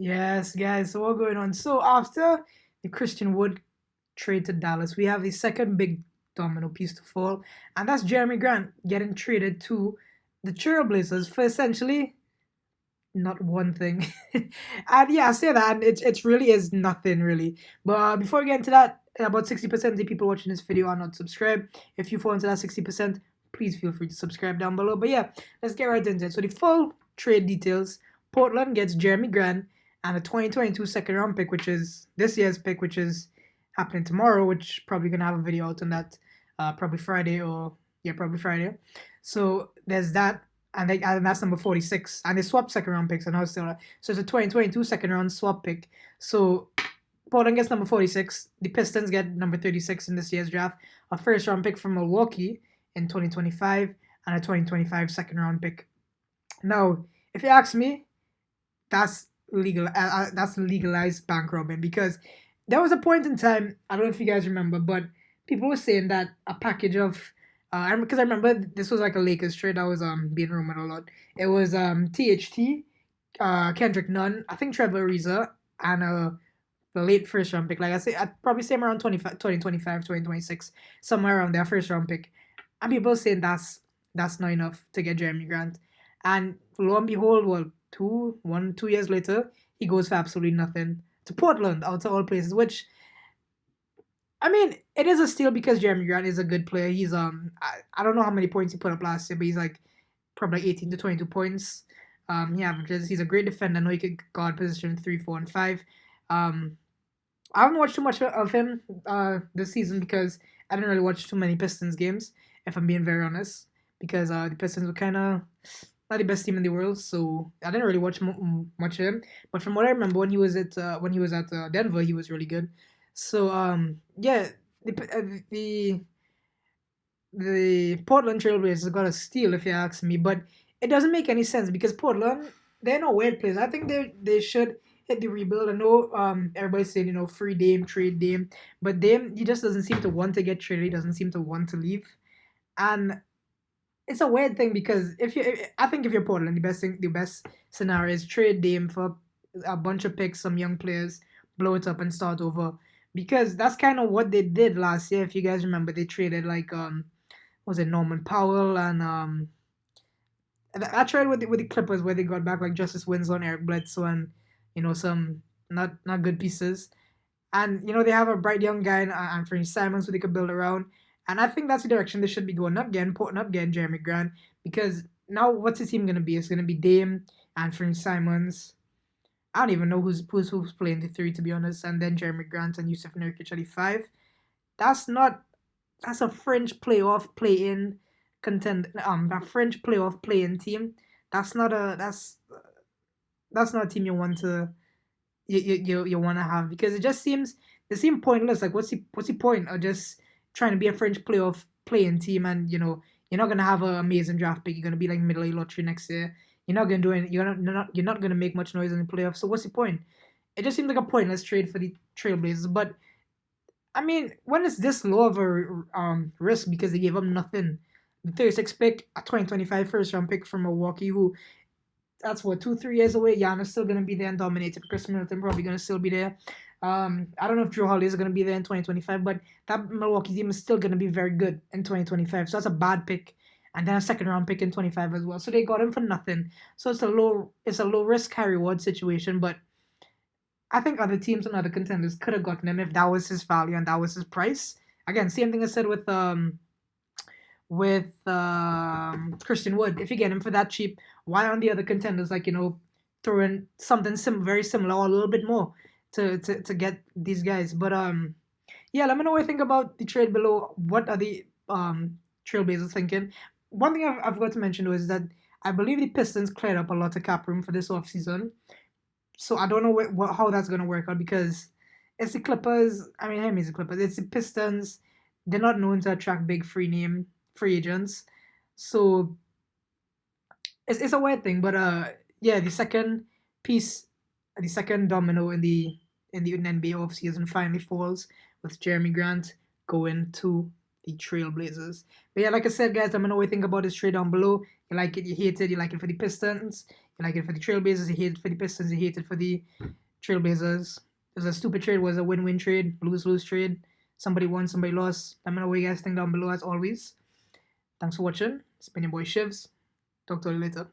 Yes, guys, so what's going on? So after the Christian Wood trade to Dallas, we have the second big domino piece to fall, and that's Jeremy Grant getting traded to the Trailblazers for essentially not one thing. And yeah, I say that, and it really is nothing really. But before we get into that, about 60% of the people watching this video are not subscribed. If you fall into that 60%, please feel free to subscribe down below. But yeah, let's get right into it. So the full trade details: Portland gets Jeremy Grant and a 2022 second round pick, which is this year's pick, which is happening tomorrow, which probably gonna have a video out on that probably Friday, or yeah, probably Friday. So there's that, and that's number 46. And they swapped second round picks, and now it's still so it's a 2022 second round swap pick. So Portland gets number 46. The Pistons get number 36 in this year's draft, a first round pick from Milwaukee in 2025, and a 2025 second round pick. Now, if you ask me, that's legal. That's legalized bank robbing, because there was a point in time. I don't know if you guys remember, but people were saying that a package of because I remember this was like a Lakers trade that was being rumored a lot. It was THT, Kendrick Nunn, I think Trevor Ariza, and the late first round pick. Like I say, I'd probably say around 2025, 2026, somewhere around their first round pick. And people saying that's not enough to get Jeremy Grant. And lo and behold, well, 2 years later, he goes for absolutely nothing to Portland, out of all places. Which, I mean, it is a steal because Jeremy Grant is a good player. He's I don't know how many points he put up last year, but he's like probably like 18 to 22 points. He averages. He's a great defender. I know he could guard position 3, 4, and 5. Um, I haven't watched too much of him this season because I didn't really watch too many Pistons games, if I'm being very honest, because the Pistons were kind of not the best team in the world, so I didn't really watch much of him. But from what I remember, when he was at Denver, he was really good. So yeah, the the Portland Trailblazers got a steal, if you ask me, but it doesn't make any sense because Portland, they're no weird players. I think they should hit the rebuild. I know everybody's saying, free Dame, trade Dame, but Dame, he just doesn't seem to want to get traded. He doesn't seem to want to leave, and it's a weird thing because I think if you're Portland, the best scenario is trade Dame for a bunch of picks, some young players, blow it up and start over, because that's kind of what they did last year. If you guys remember, they traded like was it Norman Powell, and I tried with the Clippers where they got back like Justice Winslow and Eric Bledsoe, and some not good pieces. And they have a bright young guy and Anthony Simons who they could build around. And I think that's the direction they should be going. Not getting Jeremy Grant, because now what's his team gonna be? It's gonna be Dame, Anthony Simons. I don't even know who's playing the three, to be honest. And then Jeremy Grant and Yusuf Nurkic at the five. That's not that's a French playoff play-in a French playoff play-in team. That's not a that's not a team you want to you want to have, because they seem pointless. Like what's the point of just trying to be a French playoff play-in team, and you're not gonna have an amazing draft pick. You're gonna be like middle of lottery next year. You're not gonna do any, you're not gonna make much noise in the playoffs. So what's the point? It just seems like a pointless trade for the Trailblazers. But I mean, when it's this low of a risk because they gave up nothing, the 36 pick, a 2025 first round pick from Milwaukee, who that's what 2 3 years away. Giannis still gonna be there and dominated. Chris Middleton probably gonna still be there. I don't know if Drew Holiday is gonna be there in 2025, but that Milwaukee team is still gonna be very good in 2025. So that's a bad pick, and then a second round pick in 25 as well. So they got him for nothing. So it's a low risk high reward situation. But I think other teams and other contenders could have gotten him if that was his value and that was his price. Again, same thing I said with Christian Wood. If you get him for that cheap, why aren't the other contenders like throw in something very similar or a little bit more to get these guys? But yeah, let me know what you think about the trade below. What are the Trailblazers thinking? One thing I've got to mention though is that I believe the Pistons cleared up a lot of cap room for this offseason. So I don't know how that's gonna work out, because it's the Clippers. I mean, him is the Clippers. It's the Pistons. They're not known to attract big free agents. So it's a weird thing. But yeah, the second piece, the second domino in the NBA offseason finally falls with Jeremy Grant going to the Trailblazers. But yeah, like I said, guys, let me know what you think about this trade down below. You like it, you hate it, you like it for the Pistons, You like it for the Trailblazers, you hate it for the Pistons, you hate it for the Trailblazers. It was a stupid trade, it was a win-win trade, lose-lose trade. Somebody won, somebody lost. Let me know what you guys think down below as always. Thanks for watching. It's been your boy Shivs. Talk to you later.